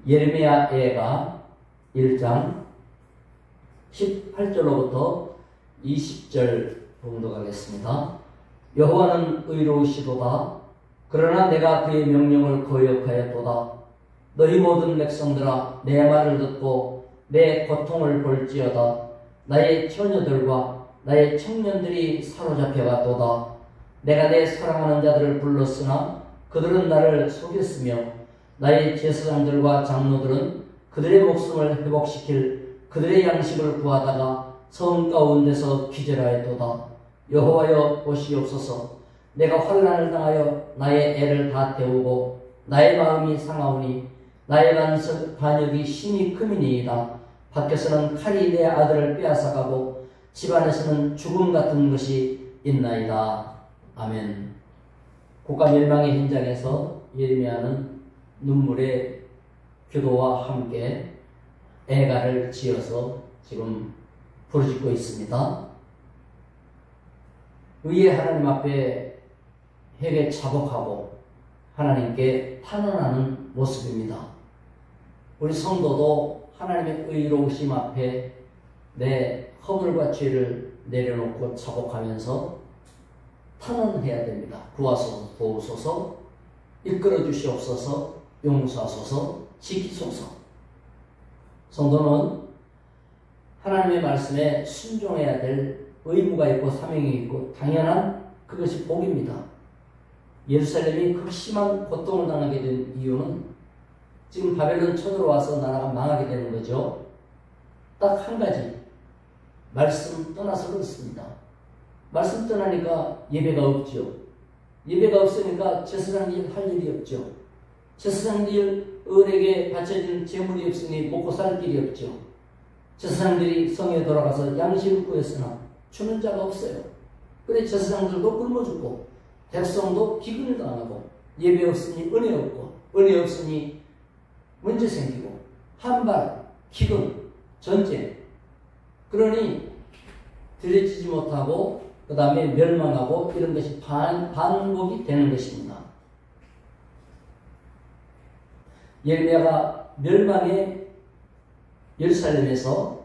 예레미야가 1장 18절로부터 20절 봉독하겠습니다. 여호와는 의로우시도다. 그러나 내가 그의 명령을 거역하였도다. 너희 모든 백성들아, 내 말을 듣고 내 고통을 볼지어다. 나의 처녀들과 나의 청년들이 사로잡혀갔도다. 내가 내 사랑하는 자들을 불렀으나 그들은 나를 속였으며 나의 제사장들과 장로들은 그들의 목숨을 회복시킬 그들의 양식을 구하다가 성 가운데서 기절하였도다. 여호와여 보시옵소서. 내가 환난을 당하여 나의 애를 다 태우고 나의 마음이 상하오니 나의 반역이 심히 크미니이다. 밖에서는 칼이 내 아들을 빼앗아가고 집안에서는 죽음 같은 것이 있나이다. 아멘. 국가 멸망의 현장에서 예레미야는 눈물의 기도와 함께 애가를 지어서 지금 부르짖고 있습니다. 의의 하나님 앞에 회개 자복하고 하나님께 탄원하는 모습입니다. 우리 성도도 하나님의 의로우심 앞에 내 허물과 죄를 내려놓고 자복하면서 탄원해야 됩니다. 구하소서, 도우소서, 이끌어 주시옵소서, 용서하소서, 지키소서. 성도는 하나님의 말씀에 순종해야 될 의무가 있고 사명이 있고 당연한 그것이 복입니다. 예루살렘이 그 심한 고통을 당하게 된 이유는 지금 바벨론 쳐들어와서 나라가 망하게 되는 거죠. 딱 한 가지, 말씀 떠나서 그렇습니다. 말씀 떠나니까 예배가 없죠. 예배가 없으니까 제사장님 할 일이 없죠. 제사장들에게 바쳐지는 제물이 없으니 먹고 살 길이 없죠. 제사장들이 성에 돌아가서 양식을 구했으나 주는 자가 없어요. 그래 제사장들도 굶어 죽고 백성도 기근을 당하고 예배 없으니 은혜 없고 은혜 없으니 문제 생기고 한발, 기근, 전쟁. 그러니 들여지지 못하고 그 다음에 멸망하고 이런 것이 반복이 되는 것입니다. 예레미야가 멸망의 예루살렘에서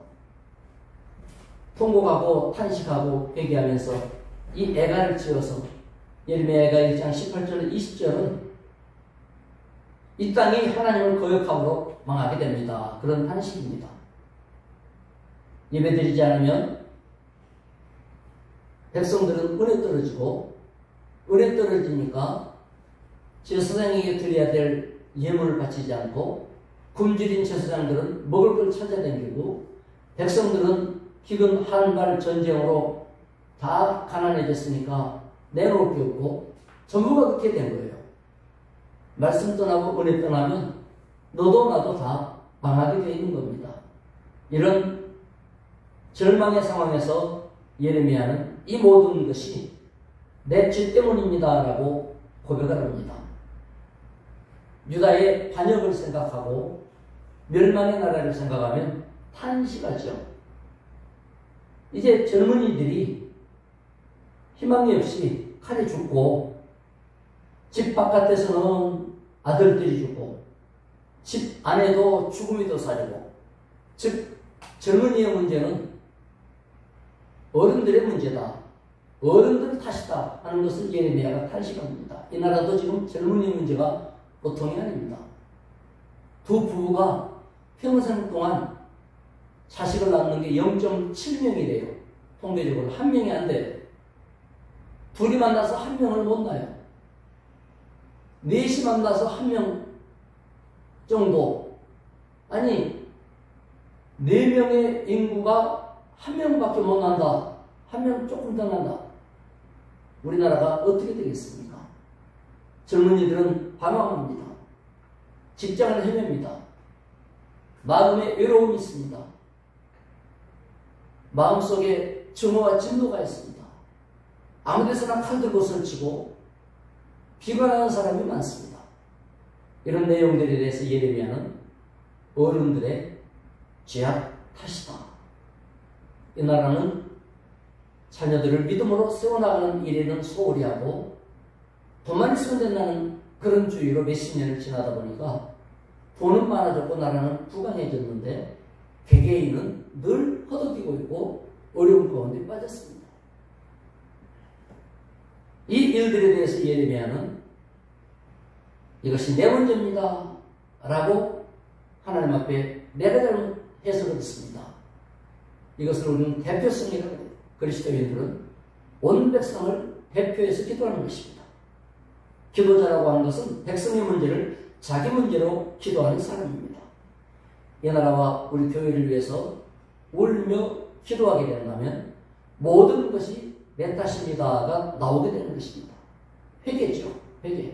통곡하고 탄식하고 회개하면서 이 애가를 지어서 예레미야가 1장 18절 20절은 이 땅이 하나님을 거역함으로 망하게 됩니다. 그런 탄식입니다. 예배드리지 않으면 백성들은 은혜 떨어지고 은혜 떨어지니까 제사장에게 드려야 될 예물을 바치지 않고 굶주린 제사장들은 먹을 걸 찾아다니고 백성들은 기근 한발 전쟁으로 다 가난해졌으니까 내놓을 게 없고 전부가 그렇게 된 거예요. 말씀 떠나고 은혜 떠나면 너도 나도 다 망하게 되어 있는 겁니다. 이런 절망의 상황에서 예레미야는 이 모든 것이 내 죄 때문입니다 라고 고백을 합니다. 유다의 반역을 생각하고 멸망의 나라를 생각하면 탄식하죠. 이제 젊은이들이 희망이 없이 칼에 죽고 집 바깥에서는 아들들이 죽고 집 안에도 죽음이 도사리고 즉 젊은이의 문제는 어른들의 문제다. 어른들 탓이다 하는 것을 예레미야가 탄식합니다. 이 나라도 지금 젊은이 문제가 보통이 아닙니다. 두 부부가 평생 동안 자식을 낳는 게 0.7명이래요. 통계적으로 한 명이 안 돼요. 둘이 만나서 한 명을 못 낳아요. 넷이 만나서 한 명 정도. 아니 4명의 인구가 한 명밖에 못 난다. 한 명 조금 더 난다. 우리나라가 어떻게 되겠습니까? 젊은이들은 방황합니다. 직장을 헤맵니다. 마음에 외로움이 있습니다. 마음속에 증오와 진노가 있습니다. 아무데서나 칼 들고 설치고 비관하는 사람이 많습니다. 이런 내용들에 대해서 예레미야는 어른들의 죄악 탓이다. 이 나라는 자녀들을 믿음으로 세워나가는 일에는 소홀히 하고 돈만 있으면 된다는 그런 주의로 몇십 년을 지나다 보니까 돈은 많아졌고 나라는 부강해졌는데 개개인은 늘 허덕이고 있고 어려운 가운데 빠졌습니다. 이 일들에 대해서 예레미야는 이것이 내 문제입니다 라고 하나님 앞에 내가 잘못해서 그렇습니다. 이것을 우리는 대표성이라고 해요. 그리스도인들은 온 백성을 대표해서 기도하는 것입니다. 기도자라고 하는 것은 백성의 문제를 자기 문제로 기도하는 사람입니다. 이 나라와 우리 교회를 위해서 울며 기도하게 된다면 모든 것이 내 탓입니다가 나오게 되는 것입니다. 회개죠. 회개.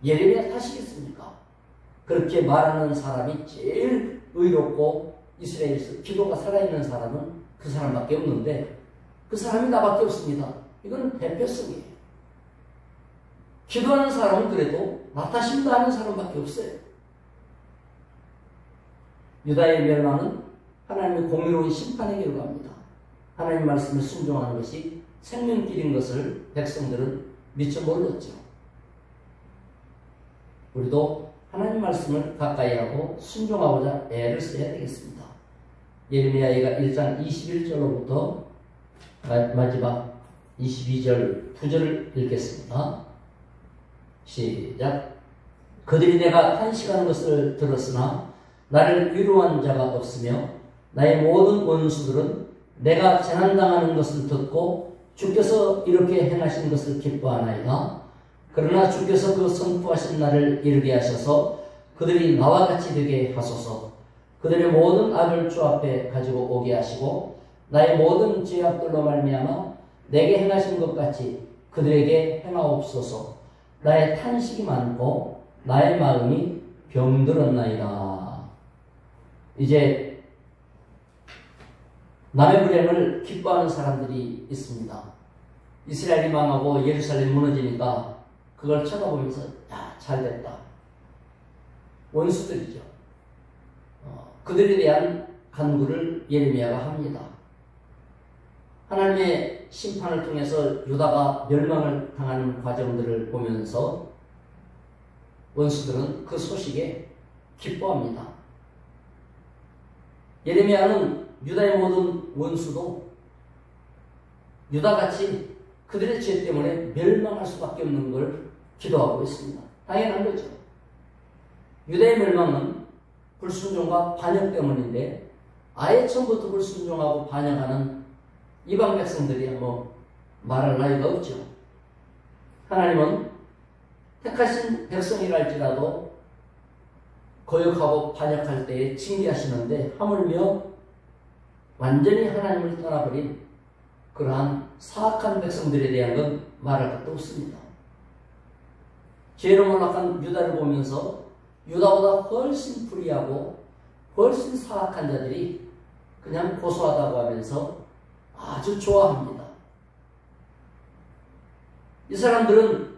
예레미야 탓이겠습니까? 그렇게 말하는 사람이 제일 의롭고 이스라엘에서 기도가 살아있는 사람은 그 사람밖에 없는데 그 사람이 나밖에 없습니다. 이건 대표성이에요. 기도하는 사람은 그래도 나 탓입니다 하는 사람밖에 없어요. 유다의 멸망은 하나님의 공의로운 심판에게로 갑니다. 하나님 말씀을 순종하는 것이 생명길인 것을 백성들은 미처 몰랐죠. 우리도 하나님 말씀을 가까이 하고 순종하고자 애를 써야 되겠습니다. 예레미야가 1장 21절로부터 마지막 22절 2절을 읽겠습니다. 시작. 그들이 내가 탄식하는 것을 들었으나 나를 위로한 자가 없으며 나의 모든 원수들은 내가 재난당하는 것을 듣고 주께서 이렇게 행하신 것을 기뻐하나이다. 그러나 주께서 그 선포하신 날을 이르게 하셔서 그들이 나와 같이 되게 하소서. 그들의 모든 악을 주 앞에 가지고 오게 하시고 나의 모든 죄악들로 말미암아 내게 행하신 것 같이 그들에게 행하옵소서. 나의 탄식이 많고 나의 마음이 병들었나이다. 이제 남의 불행을 기뻐하는 사람들이 있습니다. 이스라엘이 망하고 예루살렘이 무너지니까 그걸 쳐다보면서 야, 잘됐다. 원수들이죠. 그들에 대한 간구를 예레미야가 합니다. 하나님의 심판을 통해서 유다가 멸망을 당하는 과정들을 보면서 원수들은 그 소식에 기뻐합니다. 예레미야는 유다의 모든 원수도 유다같이 그들의 죄 때문에 멸망할 수밖에 없는 걸 기도하고 있습니다. 당연한 거죠. 유다의 멸망은 불순종과 반역 때문인데 아예 처음부터 불순종하고 반역하는 이방 백성들이 말할 나위가 없죠. 하나님은 택하신 백성이랄지라도 거역하고 반역할 때에 징계하시는데 하물며 완전히 하나님을 떠나버린 그러한 사악한 백성들에 대한 건 말할 것도 없습니다. 죄로 몰락한 유다를 보면서 유다보다 훨씬 불의하고 훨씬 사악한 자들이 그냥 고소하다고 하면서 아주 좋아합니다. 이 사람들은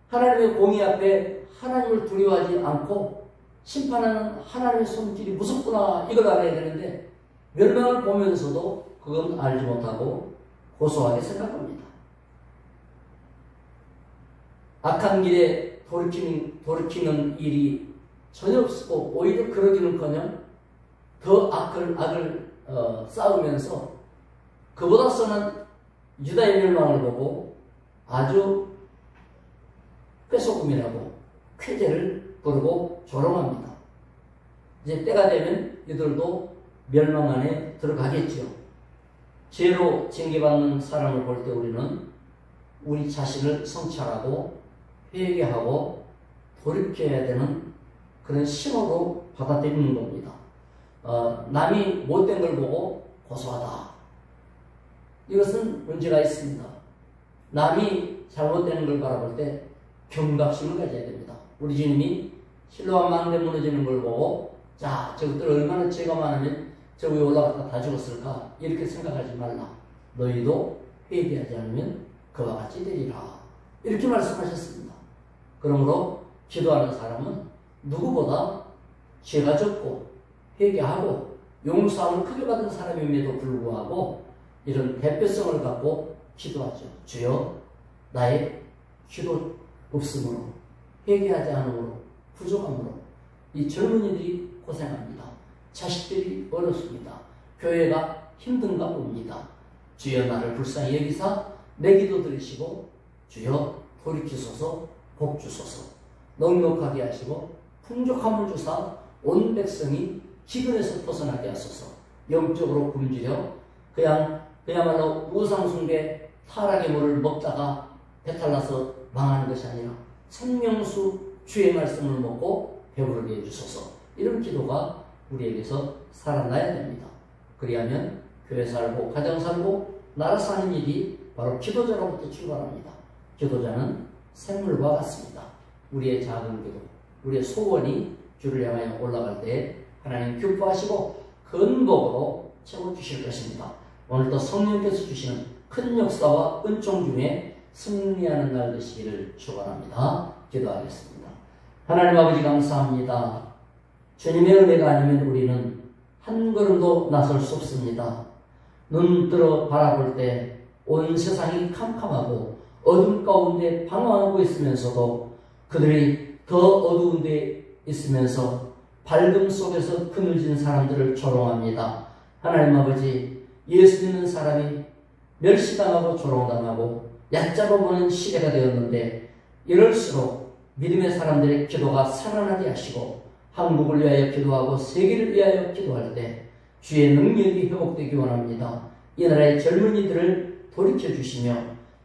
하나님의 공의 앞에 하나님을 두려워하지 않고 심판하는 하나님의 손길이 무섭구나 이걸 알아야 되는데 멸망을 보면서도 그건 알지 못하고 고소하게 생각합니다. 악한 길에 돌이키는 일이 전혀 없고 오히려 그러기는커녕 더 악을 쌓으면서 그보다 선한 유다의 멸망을 보고 아주 꾀소금이라고 쾌재를 부르고 조롱합니다. 이제 때가 되면 이들도 멸망 안에 들어가겠죠. 죄로 징계받는 사람을 볼 때 우리는 우리 자신을 성찰하고 회개하고 돌이켜야 되는 그런 신호로 받아들이는 겁니다. 남이 못된 걸 보고 고소하다. 이것은 문제가 있습니다. 남이 잘못되는 걸 바라볼 때 경각심을 가져야 됩니다. 우리 주님이 실로암 망대 무너지는 걸 보고 자, 저것들 얼마나 죄가 많으면 저 위에 올라갔다 다 죽었을까? 이렇게 생각하지 말라. 너희도 회개하지 않으면 그와 같이 되리라. 이렇게 말씀하셨습니다. 그러므로 기도하는 사람은 누구보다 죄가 적고 회개하고 용서함을 크게 받은 사람임에도 불구하고 이런 대표성을 갖고 기도하죠. 주여 나의 기도 없음으로 회개하지 않음으로 부족함으로 이 젊은이들이 고생합니다. 자식들이 어렵습니다. 교회가 힘든가 봅니다. 주여 나를 불쌍히 여기사 내 기도 들으시고 주여 돌이키소서 복 주소서 넉넉하게 하시고 풍족함을 주사 온 백성이 기근에서 벗어나게 하소서. 영적으로 굶주려 그야말로 우상숭배 타락의 물을 먹다가 배탈나서 망하는 것이 아니라 생명수 주의 말씀을 먹고 배부르게 해주소서. 이런 기도가 우리에게서 살아나야 됩니다. 그리하면 교회 살고 가정 살고 나라 사는 일이 바로 기도자로부터 출발합니다. 기도자는 샘물과 같습니다. 우리의 작은 기도, 우리의 소원이 주를 향하여 올라갈 때 하나님 기뻐하시고 근복으로 채워주실 것입니다. 오늘도 성령께서 주시는 큰 역사와 은총 중에 승리하는 날 되시기를 축원합니다. 기도하겠습니다. 하나님 아버지 감사합니다. 주님의 은혜가 아니면 우리는 한 걸음도 나설 수 없습니다. 눈 뜨러 바라볼 때 온 세상이 캄캄하고 어둠 가운데 방황하고 있으면서도 그들이 더 어두운 데 있으면서 밝음 속에서 그늘진 사람들을 조롱합니다. 하나님 아버지, 예수 믿는 사람이 멸시당하고 조롱당하고 얕잡아 보는 시대가 되었는데 이럴수록 믿음의 사람들의 기도가 살아나게 하시고 한국을 위하여 기도하고 세계를 위하여 기도할 때 주의 능력이 회복되기 원합니다. 이 나라의 젊은이들을 돌이켜주시며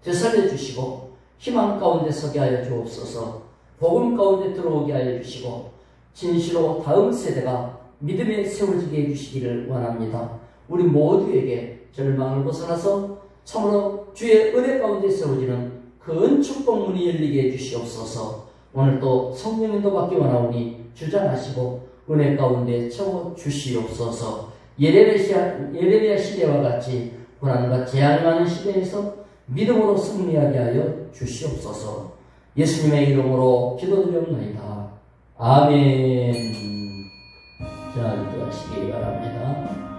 되살려주시고 희망 가운데 서게 하여 주옵소서. 복음 가운데 들어오게 하여 주시고 진실로 다음 세대가 믿음에 세워지게 해주시기를 원합니다. 우리 모두에게 절망을 벗어나서 참으로 주의 은혜 가운데 세워지는 큰 축복문이 열리게 해주시옵소서. 오늘 또 성령님도 받기 원하오니 주장하시고 은혜 가운데 채워주시옵소서. 예레미야 시대와 같이 고난과 재앙이 많은 시대에서 믿음으로 승리하게 하여 주시옵소서. 예수님의 이름으로 기도드리옵나이다. 아멘. 자, 기도하시기 바랍니다.